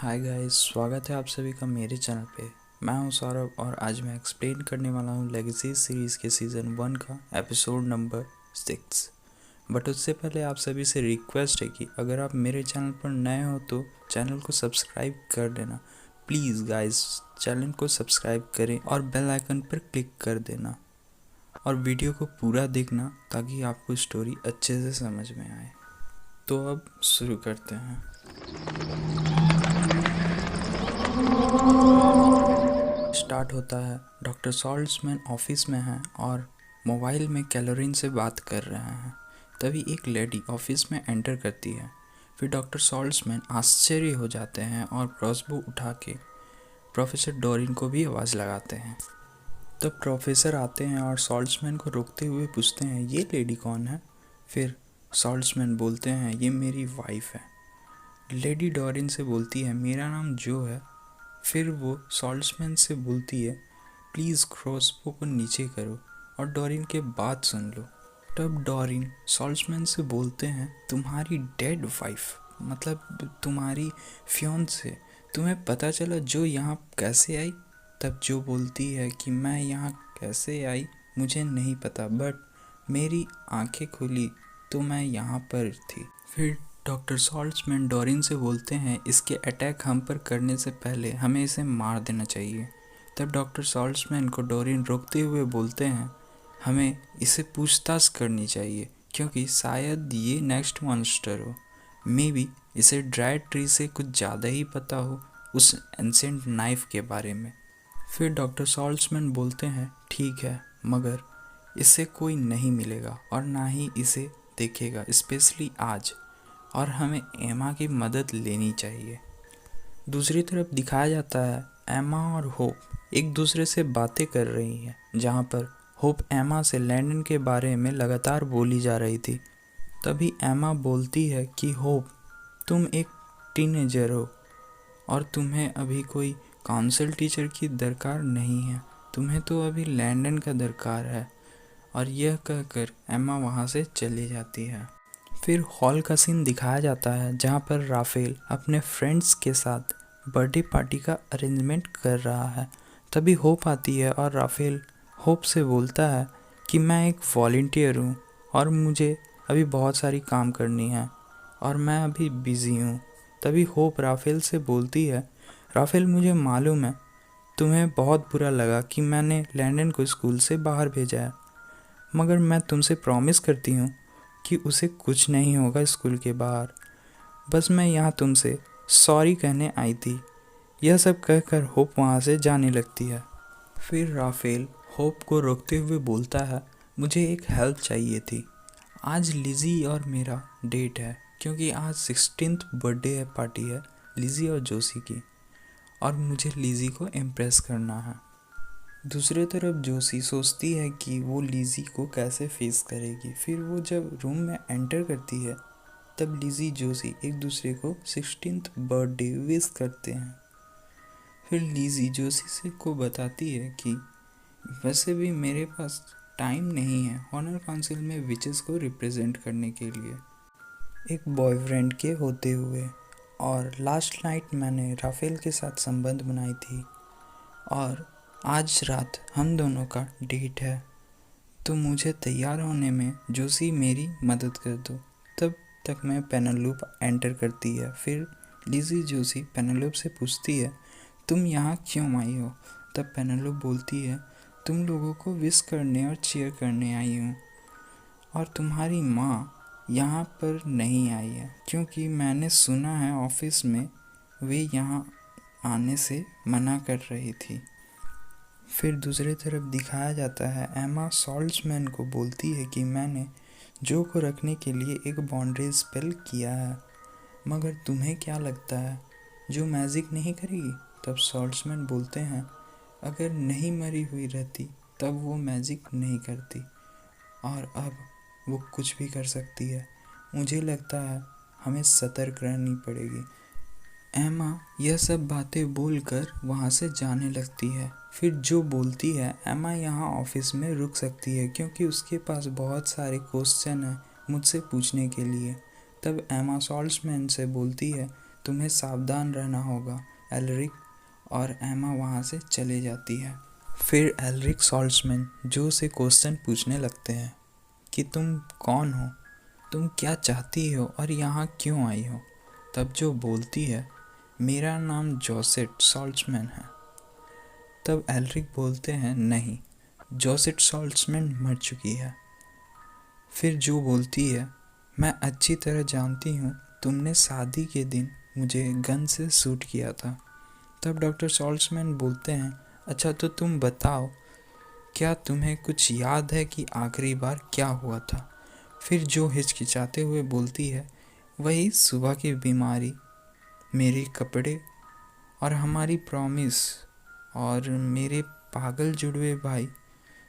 Hi guys, स्वागत है आप सभी का मेरे चैनल पे। मैं हूं सौरभ और आज मैं एक्सप्लेन करने वाला हूं लेगेसी सीरीज़ के सीज़न 1 का एपिसोड नंबर 6। बट उससे पहले आप सभी से रिक्वेस्ट है कि अगर आप मेरे चैनल पर नए हो तो चैनल को सब्सक्राइब कर देना। प्लीज़ गाइस, चैनल को सब्सक्राइब करें और बेल आइकन पर क्लिक कर देना और वीडियो को पूरा देखना ताकि आपको स्टोरी अच्छे से समझ में आए। तो अब शुरू करते हैं। स्टार्ट होता है। डॉक्टर सॉल्ट्समैन ऑफिस में हैं और मोबाइल में कैलोरीन से बात कर रहे हैं। तभी एक लेडी ऑफिस में एंटर करती है। फिर डॉक्टर सॉल्ट्समैन आश्चर्य हो जाते हैं और क्रॉसबो उठा के प्रोफेसर डोरिन को भी आवाज़ लगाते हैं। तब प्रोफेसर आते हैं और सॉल्ट्समैन को रोकते हुए पूछते हैं, ये लेडी कौन है? फिर सॉल्ट्समैन बोलते हैं, ये मेरी वाइफ है। लेडी डोरिन से बोलती है, मेरा नाम जो है। फिर वो सॉल्ट्समैन से बोलती है, प्लीज़ क्रॉसबो को नीचे करो और डोरिन के बात सुन लो। तब डोरिन सॉल्ट्समैन से बोलते हैं, तुम्हारी डेड वाइफ मतलब तुम्हारी फियोंसे, तुम्हें पता चला जो यहाँ कैसे आई? तब जो बोलती है कि मैं यहाँ कैसे आई मुझे नहीं पता, बट मेरी आंखें खुली तो मैं यहाँ पर थी। फिर डॉक्टर सॉल्ट्समैन डोरिन से बोलते हैं, इसके अटैक हम पर करने से पहले हमें इसे मार देना चाहिए। तब डॉक्टर सॉल्ट्समैन को डोरिन रोकते हुए बोलते हैं, हमें इसे पूछताछ करनी चाहिए क्योंकि शायद ये नेक्स्ट मॉन्स्टर हो। मे बी इसे ड्राई ट्री से कुछ ज़्यादा ही पता हो उस एंसेंट नाइफ के बारे में। फिर डॉक्टर सॉल्ट्समैन बोलते हैं, ठीक है, मगर इससे कोई नहीं मिलेगा और ना ही इसे देखेगा, स्पेशली आज, और हमें एमा की मदद लेनी चाहिए। दूसरी तरफ दिखाया जाता है एमा और होप एक दूसरे से बातें कर रही हैं, जहाँ पर होप एमा से लैंडन के बारे में लगातार बोली जा रही थी। तभी एमा बोलती है कि होप, तुम एक टीनेजर हो और तुम्हें अभी कोई काउंसिल टीचर की दरकार नहीं है, तुम्हें तो अभी लैंडन का दरकार है। और यह कहकर एमा वहाँ से चली जाती है। फिर हॉल का सीन दिखाया जाता है जहाँ पर राफेल अपने फ्रेंड्स के साथ बर्थडे पार्टी का अरेंजमेंट कर रहा है। तभी होप आती है और राफेल होप से बोलता है कि मैं एक वॉलंटियर हूँ और मुझे अभी बहुत सारी काम करनी है और मैं अभी बिज़ी हूँ। तभी होप राफेल से बोलती है, राफेल, मुझे मालूम है तुम्हें बहुत बुरा लगा कि मैंने लैंडन को स्कूल से बाहर भेजा है, मगर मैं तुमसे प्रॉमिस करती हूँ कि उसे कुछ नहीं होगा स्कूल के बाहर। बस मैं यहाँ तुमसे सॉरी कहने आई थी। यह सब कहकर होप वहाँ से जाने लगती है। फिर राफेल होप को रोकते हुए बोलता है, मुझे एक हेल्प चाहिए थी। आज लिज़ी और मेरा डेट है क्योंकि आज 16th बर्थडे है पार्टी है लिज़ी और जोशी की, और मुझे लिज़ी को इम्प्रेस करना है। दूसरी तरफ जोशी सोचती है कि वो लिज़ी को कैसे फेस करेगी। फिर वो जब रूम में एंटर करती है तब लिज़ी जोशी एक दूसरे को 16th बर्थडे विश करते हैं। फिर लिज़ी जोशी से को बताती है कि वैसे भी मेरे पास टाइम नहीं है ऑनर काउंसिल में विचेस को रिप्रेजेंट करने के लिए एक बॉयफ्रेंड के होते हुए, और लास्ट नाइट मैंने राफेल के साथ संबंध बनाई थी और आज रात हम दोनों का डेट है, तो मुझे तैयार होने में जोशी मेरी मदद कर दो। तब तक मैं पेनेलोप एंटर करती है। फिर लिज़ी जोशी पेनेलोप से पूछती है, तुम यहाँ क्यों आई हो? तब पेनेलोप बोलती है, तुम लोगों को विश करने और चीयर करने आई हूँ, और तुम्हारी माँ यहाँ पर नहीं आई है क्योंकि मैंने सुना है ऑफिस में वे यहाँ आने से मना कर रही थी। फिर दूसरी तरफ दिखाया जाता है एमा सॉल्ट्समैन को बोलती है कि मैंने जो को रखने के लिए एक बाउंड्री स्पेल किया है, मगर तुम्हें क्या लगता है जो मैजिक नहीं करेगी? तब सॉल्ट्समैन बोलते हैं, अगर नहीं मरी हुई रहती तब वो मैजिक नहीं करती और अब वो कुछ भी कर सकती है। मुझे लगता है हमें सतर्क रहनी पड़ेगी। एमा यह सब बातें बोलकर वहाँ से जाने लगती है। फिर जो बोलती है, एमा यहाँ ऑफिस में रुक सकती है क्योंकि उसके पास बहुत सारे क्वेश्चन हैं मुझसे पूछने के लिए। तब एमा सॉल्ट्समैन से बोलती है, तुम्हें सावधान रहना होगा। एल्रिक और एमा वहाँ से चले जाती है। फिर एल्रिक सॉल्ट्समैन जो से क्वेश्चन पूछने लगते हैं कि तुम कौन हो, तुम क्या चाहती हो और यहाँ क्यों आई हो। तब जो बोलती है, मेरा नाम जोसेट सॉल्ट्समैन है। तब एल्रिक बोलते हैं, नहीं, जोसेट सॉल्ट्समैन मर चुकी है। फिर जो बोलती है, मैं अच्छी तरह जानती हूँ, तुमने शादी के दिन मुझे गन से शूट किया था। तब डॉक्टर सॉल्ट्समैन बोलते हैं, अच्छा तो तुम बताओ, क्या तुम्हें कुछ याद है कि आखिरी बार क्या हुआ था। फिर जो हिचकिचाते हुए बोलती है, वही सुबह की बीमारी, मेरे कपड़े और हमारी प्रॉमिस और मेरे पागल जुड़वे भाई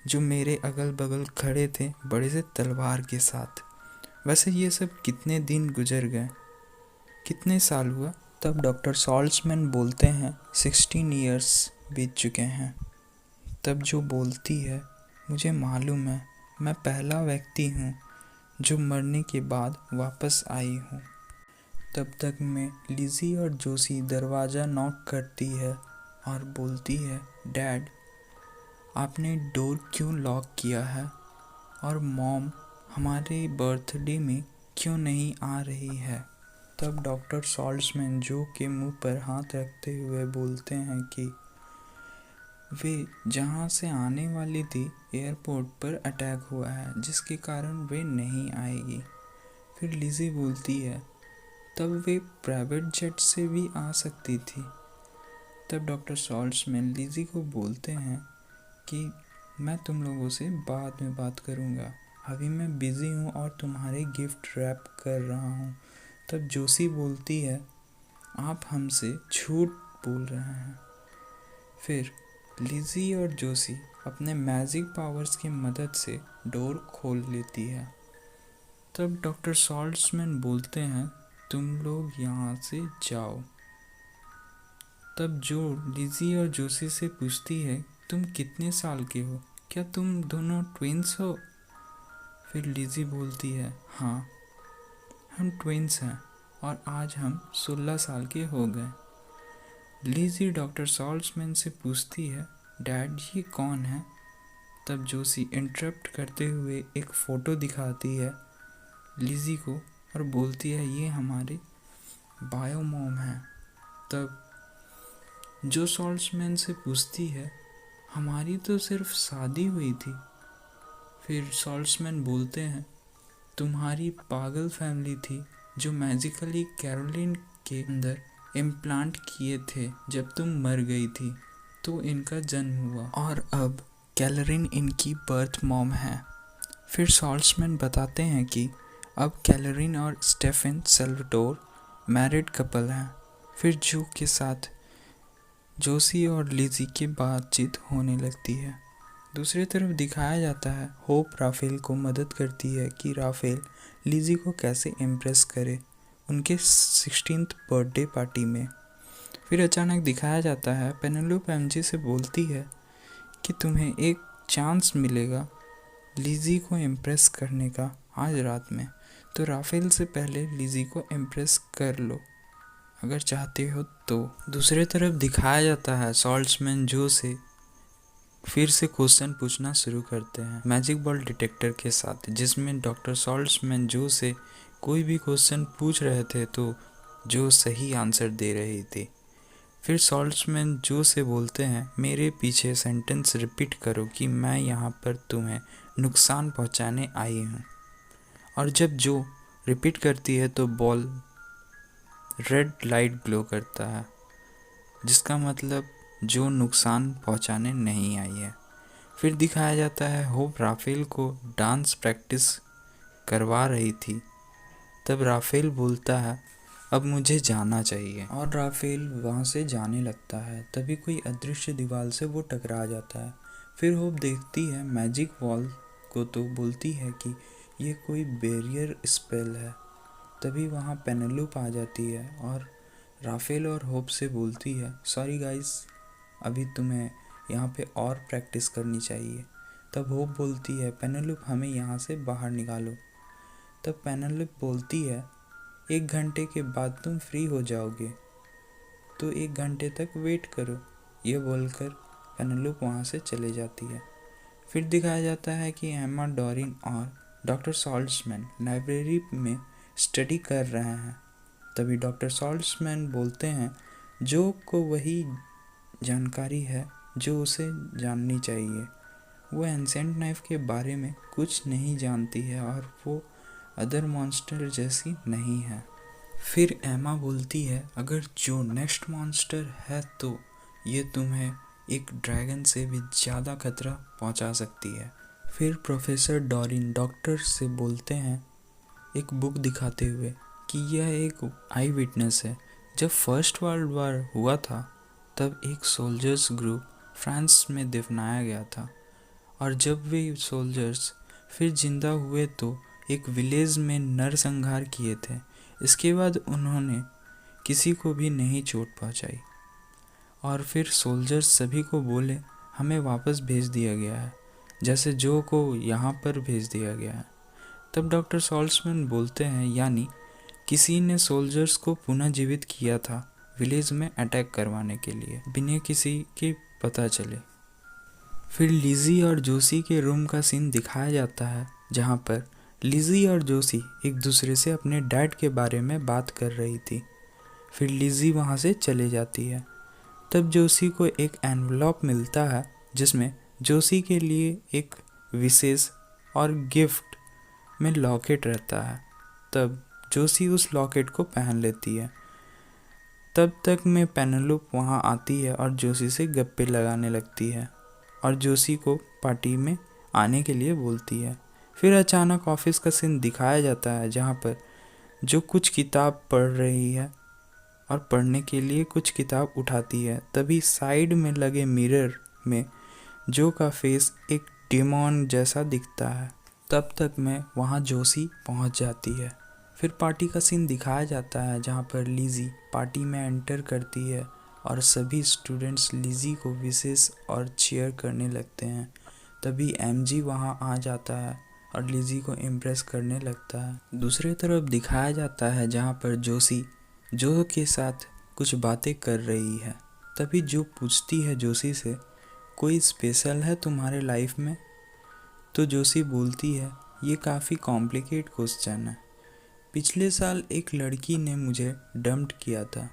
जो मेरे अगल बगल खड़े थे बड़े से तलवार के साथ। वैसे ये सब कितने दिन गुजर गए, कितने साल हुआ। तब डॉक्टर सॉल्ट्समैन बोलते हैं, 16 ईयर्स बीत चुके हैं। तब जो बोलती है, मुझे मालूम है, मैं पहला व्यक्ति हूँ जो मरने के बाद वापस आई हूँ। तब तक में लिज़ी और जोसी दरवाज़ा नॉक करती है और बोलती है, डैड आपने डोर क्यों लॉक किया है और मॉम हमारे बर्थडे में क्यों नहीं आ रही है। तब डॉक्टर सॉल्ट्समैन जो के मुंह पर हाथ रखते हुए बोलते हैं कि वे जहां से आने वाली थी एयरपोर्ट पर अटैक हुआ है जिसके कारण वे नहीं आएगी। फिर लिज़ी बोलती है, तब वे प्राइवेट जेट से भी आ सकती थी। तब डॉक्टर सॉल्ट्समैन लिज़ी को बोलते हैं कि मैं तुम लोगों से बाद में बात करूँगा, अभी मैं बिज़ी हूँ और तुम्हारे गिफ्ट रैप कर रहा हूँ। तब जोसी बोलती है, आप हमसे झूठ बोल रहे हैं। फिर लिज़ी और जोसी अपने मैजिक पावर्स की मदद से डोर खोल लेती है। तब डॉक्टर सॉल्ट्समैन बोलते हैं, तुम लोग यहाँ से जाओ। तब जो लिज़ी और जोसी से पूछती है, तुम कितने साल के हो, क्या तुम दोनों ट्विंस हो। फिर लिज़ी बोलती है, हाँ हम ट्विंस हैं और आज हम 16 साल के हो गए। लिज़ी डॉक्टर सॉल्ट्समैन से पूछती है, डैड ये कौन है। तब जोसी इंटरप्ट करते हुए एक फ़ोटो दिखाती है लिज़ी को और बोलती है, ये हमारे बायो मॉम है। तब जो सॉल्ट्समैन से पूछती है, हमारी तो सिर्फ शादी हुई थी। फिर सॉल्ट्समैन बोलते हैं, तुम्हारी पागल फैमिली थी जो मैजिकली कैरोलिन के अंदर इम्प्लांट किए थे जब तुम मर गई थी, तो इनका जन्म हुआ और अब कैलोरीन इनकी बर्थ मॉम है। फिर सॉल्ट्समैन बताते हैं कि अब कैलोरीन और स्टेफन सेल्वाटोर मैरिड कपल हैं। फिर जो के साथ जोसी और लिज़ी की बातचीत होने लगती है। दूसरी तरफ दिखाया जाता है, होप राफेल को मदद करती है कि राफेल लिज़ी को कैसे इम्प्रेस करे उनके 16th बर्थडे पार्टी में। फिर अचानक दिखाया जाता है, पेनेलोप एमजे से बोलती है कि तुम्हें एक चांस मिलेगा लिज़ी को इम्प्रेस करने का आज रात में, तो राफेल से पहले लिज़ी को इम्प्रेस कर लो अगर चाहते हो तो। दूसरी तरफ दिखाया जाता है, सॉल्ट्समैन जो से फिर से क्वेश्चन पूछना शुरू करते हैं मैजिक बॉल डिटेक्टर के साथ, जिसमें डॉक्टर सॉल्ट्समैन जो से कोई भी क्वेश्चन पूछ रहे थे तो जो सही आंसर दे रही थी। फिर सॉल्ट्समैन जो से बोलते हैं, मेरे पीछे सेंटेंस रिपीट करो कि मैं यहाँ पर तुम्हें नुकसान पहुँचाने आई हूँ। और जब जो रिपीट करती है तो बॉल रेड लाइट ग्लो करता है, जिसका मतलब जो नुकसान पहुँचाने नहीं आई है। फिर दिखाया जाता है, होप राफेल को डांस प्रैक्टिस करवा रही थी। तब राफेल बोलता है, अब मुझे जाना चाहिए, और राफेल वहाँ से जाने लगता है। तभी कोई अदृश्य दीवार से वो टकरा जाता है। फिर होप देखती है मैजिक वॉल को तो बोलती है कि ये कोई बैरियर स्पेल है। तभी वहाँ पेनेलोप आ जाती है और राफेल और होप से बोलती है, सॉरी गाइस, अभी तुम्हें यहाँ पे और प्रैक्टिस करनी चाहिए। तब होप बोलती है, पेनेलोप हमें यहाँ से बाहर निकालो। तब पेनेलोप बोलती है, 1 घंटे के बाद तुम फ्री हो जाओगे, तो 1 घंटे तक वेट करो। ये बोलकर पेनेलोप वहाँ से चले जाती है। फिर दिखाया जाता है कि एम्मा, डॉरिन और डॉक्टर सॉल्ट्समैन लाइब्रेरी में स्टडी कर रहे हैं। तभी डॉक्टर सॉल्ट्समैन बोलते हैं जो को वही जानकारी है जो उसे जाननी चाहिए। वो एंसेंट नाइफ के बारे में कुछ नहीं जानती है और वो अदर मॉन्स्टर जैसी नहीं है। फिर एमा बोलती है अगर जो नेक्स्ट मॉन्स्टर है तो ये तुम्हें एक ड्रैगन से भी ज़्यादा खतरा पहुंचा सकती है। फिर प्रोफेसर डॉरिन डॉक्टर से बोलते हैं एक बुक दिखाते हुए कि यह एक आई विटनेस है। जब फर्स्ट वर्ल्ड वार हुआ था तब एक सोल्जर्स ग्रुप फ्रांस में दफनाया गया था, और जब वे सोल्जर्स फिर जिंदा हुए तो एक विलेज में नरसंहार किए थे। इसके बाद उन्होंने किसी को भी नहीं चोट पहुंचाई और फिर सोल्जर्स सभी को बोले हमें वापस भेज दिया गया है, जैसे जो को यहाँ पर भेज दिया गया है। तब डॉक्टर सॉल्ट्समैन बोलते हैं यानी किसी ने सोल्जर्स को पुनः जीवित किया था विलेज में अटैक करवाने के लिए, बिना किसी के पता चले। फिर लिज़ी और जोसी के रूम का सीन दिखाया जाता है जहाँ पर लिज़ी और जोसी एक दूसरे से अपने डैड के बारे में बात कर रही थी। फिर लिज़ी वहाँ से चले जाती है। तब जोसी को एक एनवलप मिलता है जिसमें जोसी के लिए एक विशेष और गिफ्ट में लॉकेट रहता है। तब जोसी उस लॉकेट को पहन लेती है। तब तक में पेनेलोप वहाँ आती है और जोसी से गप्पे लगाने लगती है और जोसी को पार्टी में आने के लिए बोलती है। फिर अचानक ऑफिस का सीन दिखाया जाता है जहाँ पर जो कुछ किताब पढ़ रही है और पढ़ने के लिए कुछ किताब उठाती है। तभी साइड में लगे मिरर में जो का फेस एक डेमन जैसा दिखता है। तब तक में वहाँ जोसी पहुँच जाती है। फिर पार्टी का सीन दिखाया जाता है जहाँ पर लिज़ी पार्टी में एंटर करती है और सभी स्टूडेंट्स लिज़ी को विशेष और चीयर करने लगते हैं। तभी एमजी वहाँ आ जाता है और लिज़ी को इम्प्रेस करने लगता है। दूसरी तरफ दिखाया जाता है जहाँ पर जोसी जो के साथ कुछ बातें कर रही है। तभी जो पूछती है जोसी से कोई स्पेशल है तुम्हारे लाइफ में, तो जोसी बोलती है ये काफ़ी कॉम्प्लिकेट क्वेश्चन है। पिछले साल एक लड़की ने मुझे डंप्ड किया था,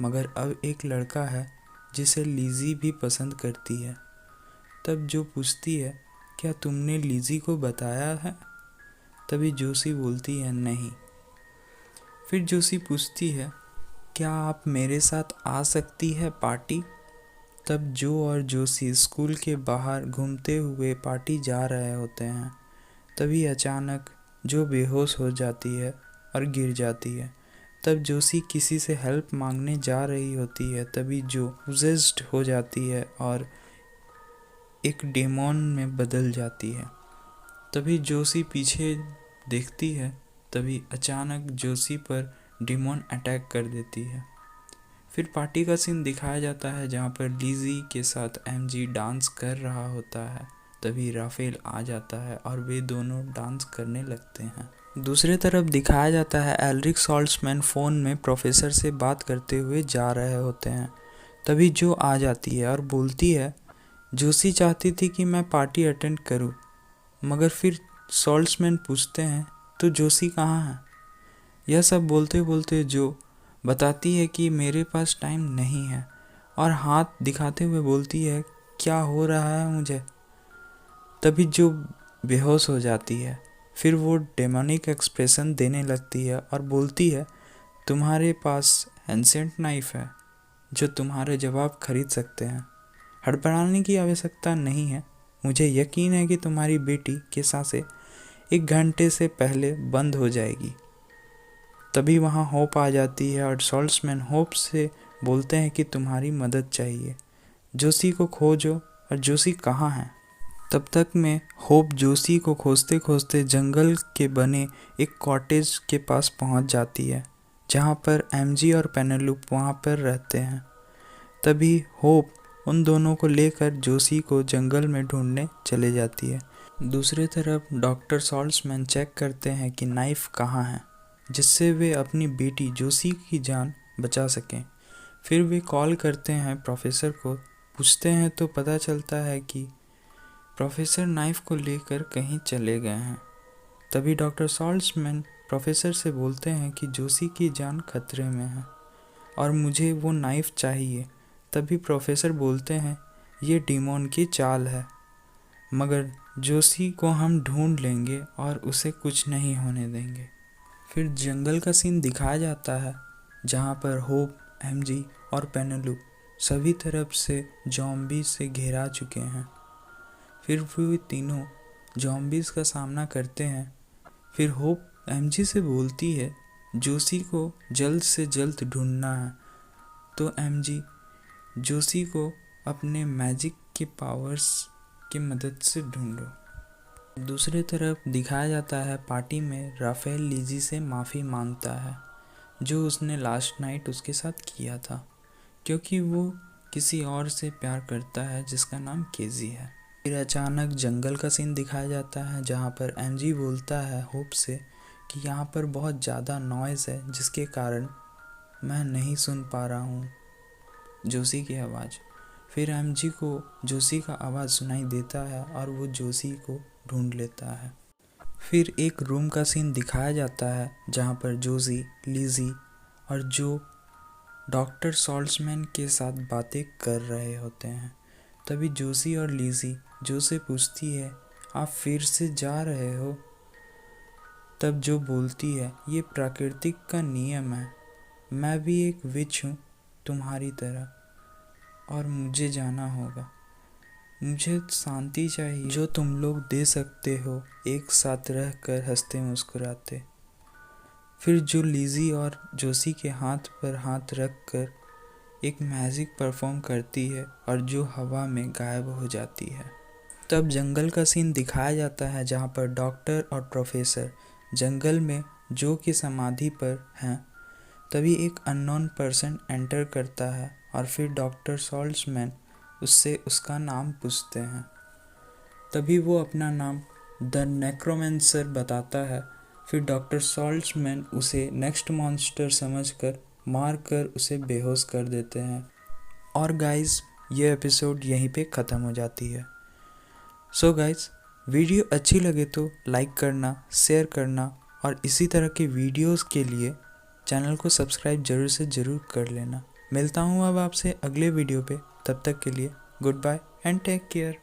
मगर अब एक लड़का है जिसे लिज़ी भी पसंद करती है। तब जो पूछती है क्या तुमने लिज़ी को बताया है, तभी जोसी बोलती है नहीं। फिर जोसी पूछती है क्या आप मेरे साथ आ सकती है पार्टी। तब जो और जोसी स्कूल के बाहर घूमते हुए पार्टी जा रहे होते हैं। तभी अचानक जो बेहोश हो जाती है और गिर जाती है। तब जोसी किसी से हेल्प मांगने जा रही होती है। तभी जो पोजेस्ड हो जाती है और एक डेमन में बदल जाती है। तभी जोसी पीछे देखती है। तभी अचानक जोसी पर डेमन अटैक कर देती है। फिर पार्टी का सीन दिखाया जाता है जहाँ पर लिज़ी के साथ एमजी डांस कर रहा होता है। तभी राफेल आ जाता है और वे दोनों डांस करने लगते हैं। दूसरी तरफ दिखाया जाता है एल्रिक सॉल्ट्समैन फ़ोन में प्रोफेसर से बात करते हुए जा रहे होते हैं। तभी जो आ जाती है और बोलती है जोसी चाहती थी कि मैं पार्टी अटेंड करूं, मगर फिर सॉल्ट्समैन पूछते हैं तो जोसी कहाँ है। यह सब बोलते बोलते जो बताती है कि मेरे पास टाइम नहीं है और हाथ दिखाते हुए बोलती है क्या हो रहा है मुझे। तभी जो बेहोश हो जाती है। फिर वो डेमोनिक एक्सप्रेशन देने लगती है और बोलती है तुम्हारे पास एंसेंट नाइफ है जो तुम्हारे जवाब खरीद सकते हैं। हड़बड़ाने की आवश्यकता नहीं है, मुझे यकीन है कि तुम्हारी बेटी की सांसें 1 घंटे से पहले बंद हो जाएगी। तभी वहाँ होप आ जाती है और सॉल्ट्समैन होप से बोलते हैं कि तुम्हारी मदद चाहिए, जोसी को खोजो। और जोसी कहाँ है। तब तक में होप जोसी को खोजते खोजते जंगल के बने एक कॉटेज के पास पहुंच जाती है जहां पर एमजी और पेनेलोप वहां पर रहते हैं। तभी होप उन दोनों को लेकर जोसी को जंगल में ढूंढने चले जाती है। दूसरी तरफ डॉक्टर सॉल्ट्समैन चेक करते हैं कि नाइफ कहाँ है। जिससे वे अपनी बेटी जोशी की जान बचा सकें। फिर वे कॉल करते हैं प्रोफेसर को, पूछते हैं तो पता चलता है कि प्रोफेसर नाइफ को लेकर कहीं चले गए हैं। तभी डॉक्टर सॉल्ट्समैन प्रोफेसर से बोलते हैं कि जोशी की जान खतरे में है और मुझे वो नाइफ चाहिए। तभी प्रोफेसर बोलते हैं ये डीमोन की चाल है, मगर जोशी को हम ढूंढ लेंगे और उसे कुछ नहीं होने देंगे। फिर जंगल का सीन दिखाया जाता है जहाँ पर होप, एमजी और पेनेलोप सभी तरफ से ज़ॉम्बी से घेरा चुके हैं। फिर वे तीनों ज़ॉम्बीज़ का सामना करते हैं। फिर होप एमजी से बोलती है जोशी को जल्द से जल्द ढूंढना है, तो एमजी जोशी को अपने मैजिक के पावर्स की मदद से ढूंढो। दूसरी तरफ दिखाया जाता है पार्टी में राफेल लीजी से माफ़ी मांगता है जो उसने लास्ट नाइट उसके साथ किया था, क्योंकि वो किसी और से प्यार करता है जिसका नाम केजी है। फिर अचानक जंगल का सीन दिखाया जाता है जहाँ पर एमजी बोलता है होप से कि यहाँ पर बहुत ज़्यादा नॉइज़ है जिसके कारण मैं नहीं सुन पा रहा हूँ जोशी की आवाज़। फिर एमजी को जोशी का आवाज़ सुनाई देता है और वो जोशी को ढूंढ लेता है। फिर एक रूम का सीन दिखाया जाता है जहाँ पर जोशी, लीजी और जो डॉक्टर सॉल्ट्समैन के साथ बातें कर रहे होते हैं। तभी जोशी और लीजी जो से पूछती है आप फिर से जा रहे हो? तब जो बोलती है ये प्राकृतिक का नियम है, मैं भी एक विच हूँ तुम्हारी तरह और मुझे जाना होगा। मुझे शांति चाहिए जो तुम लोग दे सकते हो एक साथ रह कर हंसते मुस्कुराते। फिर जो लीजी और जोशी के हाथ पर हाथ रख कर एक मैजिक परफॉर्म करती है और जो हवा में गायब हो जाती है। तब जंगल का सीन दिखाया जाता है जहाँ पर डॉक्टर और प्रोफेसर जंगल में जो की समाधि पर हैं। तभी एक अननोन पर्सन एंटर करता है और फिर डॉक्टर सॉल्ट्समैन उससे उसका नाम पूछते हैं। तभी वो अपना नाम द नेक्रोमेंसर बताता है। फिर डॉक्टर सॉल्ट्समैन उसे नेक्स्ट मॉन्स्टर समझकर मार कर उसे बेहोश कर देते हैं। और गाइस ये एपिसोड यहीं पे ख़त्म हो जाती है। सो गाइस वीडियो अच्छी लगे तो लाइक करना, शेयर करना और इसी तरह के वीडियोस के लिए चैनल को सब्सक्राइब ज़रूर से ज़रूर कर लेना। मिलता हूँ अब आपसे अगले वीडियो पे, तब तक के लिए goodbye and take care.